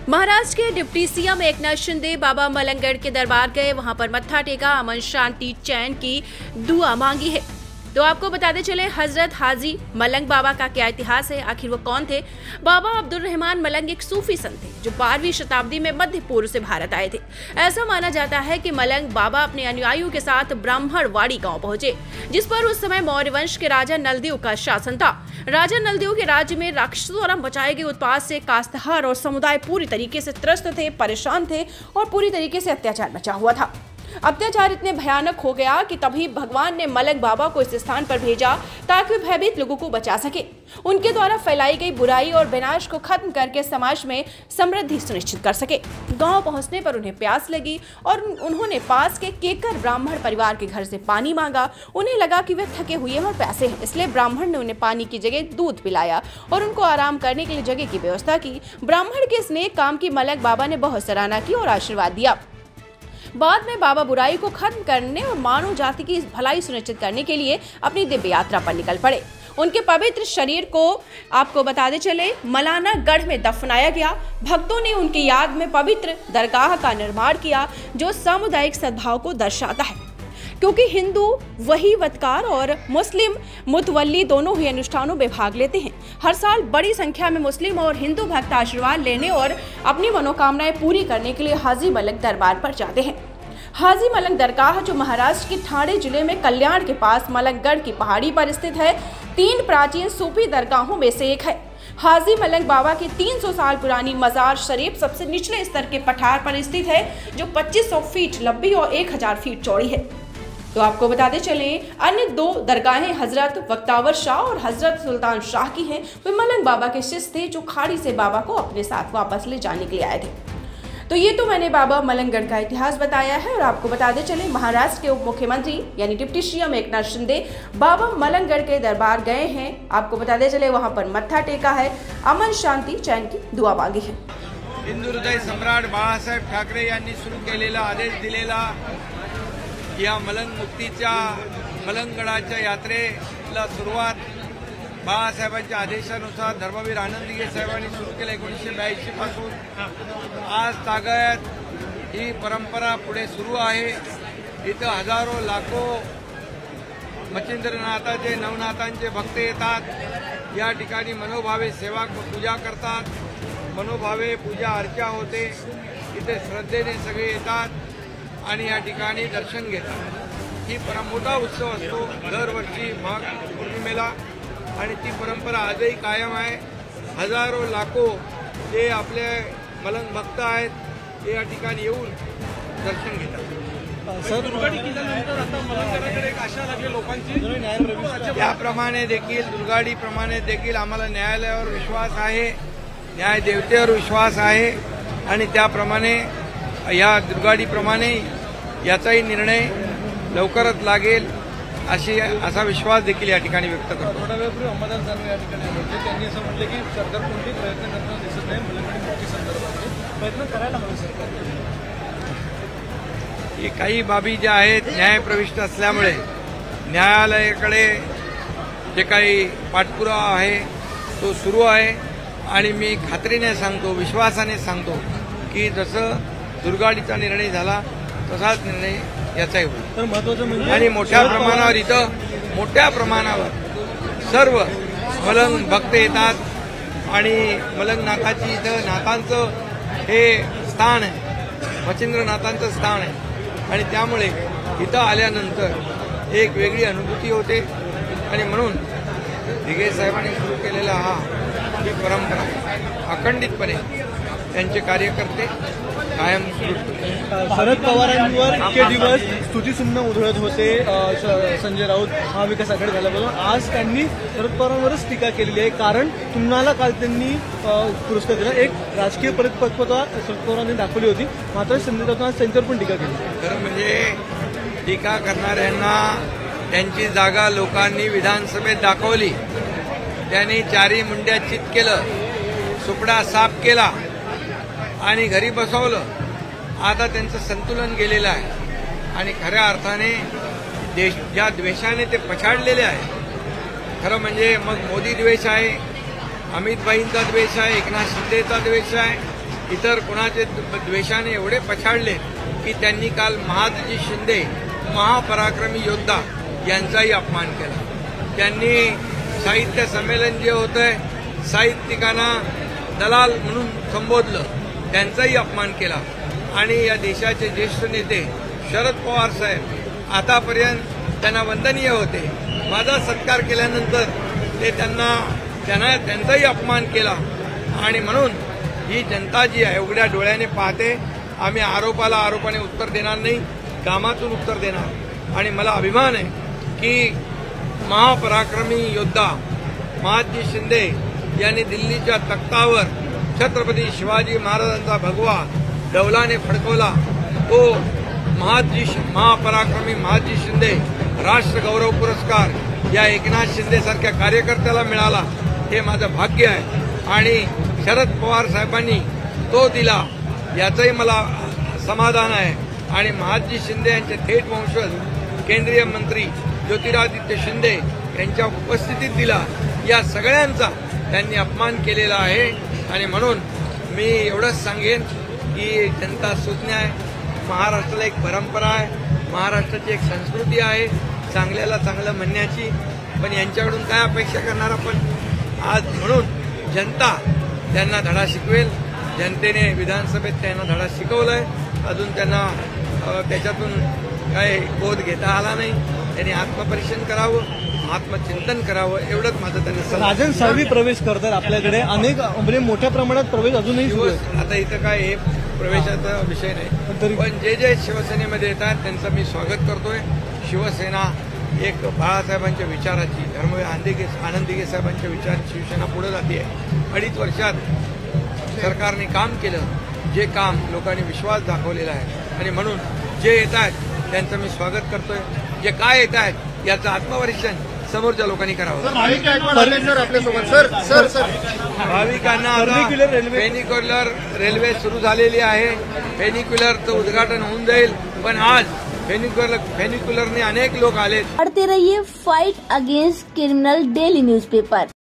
महाराष्ट्र के deputy CM Eknath Shinde बाबा मलंगगढ़ के दरबार गए, वहां पर मत्था टेका, अमन शांति चैन की दुआ मांगी है। तो आपको बताते चले हजरत हाजी मलंग बाबा का क्या इतिहास है, आखिर वो कौन थे। बाबा अब्दुल रहमान मलंग एक सूफी संत थे जो 12वीं शताब्दी में मध्य पूर्व से भारत आए थे। ऐसा माना जाता है कि मलंग बाबा अपने अनुयायियों के साथ ब्राह्मणवाड़ी गांव पहुंचे, जिस पर उस समय मौर्य वंश के राजा नलदेव का शासन था। राजा नलदेव के राज्य में राक्षसों द्वारा मचाए गए उत्पात से कास्तकार और समुदाय पूरी तरीके से त्रस्त थे, परेशान थे और पूरी तरीके से अत्याचार मचा हुआ था। अत्याचार इतने भयानक हो गया कि तभी भगवान ने मलंग बाबा को इस स्थान पर भेजा ताकि वे भयभीत लोगों को बचा सके। उनके द्वारा फैलाई गई बुराई और विनाश को खत्म करके समाज में समृद्धि सुनिश्चित कर सके। गांव पहुंचने पर उन्हें प्यास लगी और उन्होंने पास के केकर ब्राह्मण परिवार के घर से पानी मांगा। उन्हें लगा कि वे थके हुए हैं और प्यासे हैं, इसलिए ब्राह्मण ने उन्हें पानी की जगह दूध पिलाया और उनको आराम करने के लिए जगह की व्यवस्था की। ब्राह्मण के इस नेक काम की मलंग बाबा ने बहुत सराहना की और आशीर्वाद दिया। बाद में बाबा बुराई को खत्म करने और मानव जाति की भलाई सुनिश्चित करने के लिए अपनी दिव्य यात्रा पर निकल पड़े। उनके पवित्र शरीर को आपको बताते चले मलाना गढ़ में दफनाया गया। भक्तों ने उनकी याद में पवित्र दरगाह का निर्माण किया जो सामुदायिक सद्भाव को दर्शाता है, क्योंकि हिंदू वहीवतकार और मुस्लिम मुतवल्ली दोनों ही अनुष्ठानों में भाग लेते हैं। हर साल बड़ी संख्या में मुस्लिम और हिंदू भक्त आशीर्वाद लेने और अपनी मनोकामनाएं पूरी करने के लिए हाजी मलंग दरबार पर जाते हैं। हाजी मलंग दरगाह जो महाराष्ट्र के ठाणे जिले में कल्याण के पास मलंगगढ़ की पहाड़ी पर स्थित है, 3 प्राचीन सूफी दरगाहों में से एक है। हाजी मलंग बाबा की 300 साल पुरानी मजार शरीफ सबसे निचले स्तर के पठार पर स्थित है जो 2500 फीट लंबी और 1000 फीट चौड़ी है। तो आपको बताते चले अन्य 2 दरगाहें हजरत वक्तावर शाह और हजरत सुल्तान शाह की हैं। वे मलंग बाबा के शिष्य थे जो खाड़ी से बाबा को अपने साथ वापस ले जाने के लिए आए थे। तो ये तो मैंने बाबा मलंगगढ़ का इतिहास बताया है और आपको बताते चले महाराष्ट्र के उप मुख्यमंत्री यानी डिप्टी सीएम एकनाथ शिंदे बाबा मलंगगढ़ के दरबार गए हैं। आपको बताते चले वहां पर मत्था टेका है, अमन शांति चैन की दुआ मांगी है। हिंदू हृदय सम्राट बाळासाहेब ठाकरे यांनी सुरू केलेला आदेश दिलेला या मलंग मुक्तीच्या मलंगगडाच्या यात्रेला सुरुवात बाळासाहेबांच्या आदेशानुसार धर्मवीर आनंदगे साहेबांनी सुरू केलं 1982 पासून आज तागत ही परंपरा पुढे सुरू आहे। इथं हजारो लाखो मच्छिंद्रनाथाचे नवनाथांचे भक्त येतात, या ठिकाणी मनोभावे सेवा पूजा करतात, मनोभावे पूजा अर्चा होते। इथे श्रद्धेने सगळे येतात आणि या ठिकाणी दर्शन घेतात। ही मोठा उत्सव असतो दरवर्षी माघ पौर्णिमेला आणि ती परंपरा आजही कायम आहे। हजारो लाखो जे आपले मलंग भक्त आहेत ते या ठिकाणी येऊन दर्शन घेतात। सर, दुर्गाडी केल्यानंतर आता मलंगगडाकडे एक आशा लागली लोकांची, त्याप्रमाणे देखील दुर्गाडीप्रमाणे देखील आम्हाला न्यायालयावर विश्वास आहे, न्याय देवतेवर विश्वास आहे आणि त्याप्रमाणे या दुर्गाडीप्रमाणे याचाही निर्णय लवकरच लागेल असा विश्वास देखील या ठिकाणी व्यक्त करतो। थोडा वेळापूर्वी अंबादास दानवे या ठिकाणी होते, त्यांनी असं म्हटलं की सरकार कोणतेही प्रयत्न करताना दिसत नाही, मलंगगड मुक्ती संदर्भात प्रयत्न करायला हवे सरकार। हे काही बाबी ज्या आहेत न्यायप्रविष्ट असल्यामुळे न्यायालयाकडे जे काही पाठपुरावा आहे तो सुरू आहे आणि मी खात्रीने सांगतो, विश्वासाने सांगतो की जसं दुर्गाडीचा निर्णय झाला तसाच निर्णय याचाही होईल। तर महत्त्वाचं म्हणजे आणि मोठ्या प्रमाणावर इथं मोठ्या प्रमाणावर सर्व मलंग भक्त येतात आणि मलंगनाथाची इथं नाथांचं हे स्थान आहे, मच्छिंद्रनाथांचं स्थान आहे आणि त्यामुळे इथं आल्यानंतर एक वेगळी अनुभूती होते आणि म्हणून दिघे साहेबांनी सुरू केलेला ही परंपरा अखंडितपणे त्यांचे कार्यकर्ते कायम सुरू ठेवतात। शरद पवारांवर इतके दिवस स्तुतीसुमनं उधळत होते संजय राऊत महाविकास आघाडी झाल्यापासून, आज त्यांनी शरद पवारांवरच टीका केलेली आहे। कारण तुम्हाला काल त्यांनी पुरस्कार दिला, एक राजकीय परिपक्वता शरद पवारांनी दाखवली होती, मात्र संजय राऊत आज त्यांच्यावर पण टीका केली। खरं म्हणजे टीका करणाऱ्यांना त्यांची जागा लोकांनी विधानसभेत दाखवली, त्यांनी 4 मुंड्या चित केलं, सुपडा साफ केला आणि घरी बसवलं। आता त्यांचं संतुलन गेलेलं आहे आणि खऱ्या अर्थाने देश ज्या द्वेषाने ते पछाडलेले आहे, खरं म्हणजे मग मोदी द्वेष आहे, अमित भाईंचा द्वेष आहे, एकनाथ शिंदेचा द्वेष आहे, इतर कोणाचे द्वेषाने एवढे पछाडले की त्यांनी काल महादजी शिंदे महापराक्रमी योद्धा यांचाही अपमान केला. त्यांनी साहित्य संमेलन जे होतंय साहित्यिकांना दलाल म्हणून संबोधलं, त्यांचाही अपमान केला. आणि या देशाचे ज्येष्ठ नेते शरद पवार साहेब आतापर्यंत त्यांना वंदनीय होते, माझा सत्कार केल्यानंतर ते त्यांचाही अपमान केला. आणि म्हणून ही जनता जी आहे उघड्या डोळ्याने पाहते. आम्ही आरोपाने उत्तर देणार नाही, कामातून उत्तर देणार. आणि मला अभिमान आहे की महापराक्रमी योद्धा महादजी शिंदे यांनी दिल्लीच्या तख्तावर छत्रपती शिवाजी महाराजांचा भगवा डौलाने फडकवला. तो महापराक्रमी महादजी शिंदे राष्ट्र गौरव पुरस्कार या एकनाथ शिंदे सारख्या कार्यकर्त्याला मिळाला, हे माझं भाग्य आहे. आणि शरद पवार साहेबांनी तो दिला याचंही मला समाधान आहे. आणि महादजी शिंदे यांचे थेट वंशज केंद्रीय मंत्री ज्योतिरादित्य शिंदे यांच्या उपस्थितीत दिला. या सगळ्यांचा त्यांनी अपमान केलेला आहे. आणि म्हणून मी एवढंच सांगेन की जनता सुज्ञ आहे. महाराष्ट्राला एक परंपरा आहे, महाराष्ट्राची एक संस्कृती आहे चांगल्याला चांगलं म्हणण्याची. पण यांच्याकडून काय अपेक्षा करणार आपण आज. म्हणून जनता त्यांना धडा शिकवेल. जनतेने विधानसभेत त्यांना धडा शिकवलाय, अजून त्यांना त्याच्यातून काय बोध घेता आला नाही. त्यांनी आत्मपरीक्षण करावं, आत्मचिंतन करावं, एवढंच माझं त्यांना. राजन साळवी प्रवेश करतात आपल्याकडे, अनेक म्हणजे मोठ्या प्रमाणात प्रवेश अजूनही सुरू आहे. आता इथं काय हे प्रवेशाचा विषय नाही, पण जे शिवसेनेमध्ये येतात त्यांचं मी स्वागत करतोय. शिवसेना एक बाळासाहेबांच्या विचाराची, धर्मवीर आनंदीगे साहेबांच्या विचाराची शिवसेना पुढे जाते आहे. 2.5 वर्षात सरकारने काम केलं, जे काम लोकांनी विश्वास दाखवलेला आहे. आणि म्हणून जे येत आहेत त्यांचं मी स्वागत करतोय. जे काय येत आहेत याचं आत्मपरीक्षण समोरच्या लोकांनी करावं. भाविकांना फेनिक्युलर रेल्वे सुरू झालेली आहे. फेनिक्युलरचं उद्घाटन होऊन जाईल. पण आज फेनिक्युलरने अनेक लोक आले. पढ़ते रहिए fight against criminal daily newspaper.